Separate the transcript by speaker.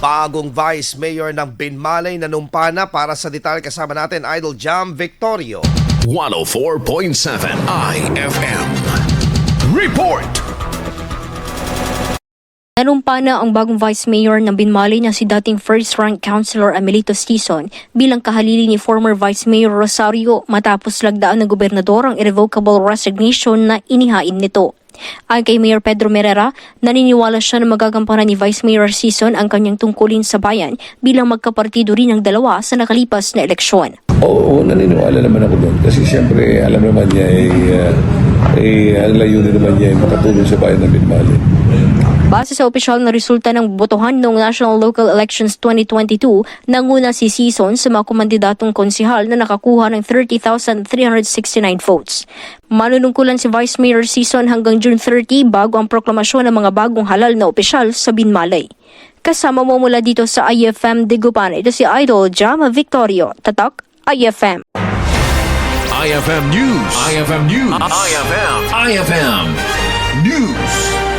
Speaker 1: Bagong Vice Mayor ng Binmaley, Nanumpa na. Para sa detalye kasama natin, Idol Jam Victorio.
Speaker 2: 104.7 IFM. Report!
Speaker 3: Nanumpa na ang bagong Vice Mayor ng Binmaley na si dating first-rank Councilor Amelito Sison bilang kahalili ni Former Vice Mayor Rosario matapos lagdaan ng gobernador ang irrevocable resignation na inihain nito. Ayon kay Mayor Pedro Merrera, naniniwala siya na magagampanan ni Vice Mayor Sison ang kanyang tungkulin sa bayan bilang magkapartido rin ng dalawa sa nakalipas na eleksyon.
Speaker 4: Oo, naniniwala naman ako doon. Kasi siyempre, alam naman niya, ang layunin naman niya ay makatulong sa bayan ng Binmaley.
Speaker 3: Base sa opisyal na resulta ng botohan noong National Local Elections 2022, nanguna si Sison sa mga kumandidatong konsihal na nakakuha ng 30,369 votes. Manunungkulan si Vice Mayor Sison hanggang June 30 bago ang proklamasyon ng mga bagong halal na opisyal sa Binmaley. Kasama mo mula dito sa IFM Digupan, ito si Idol Jam Victorio, Tatak IFM.
Speaker 2: IFM News. IFM News. IFM News.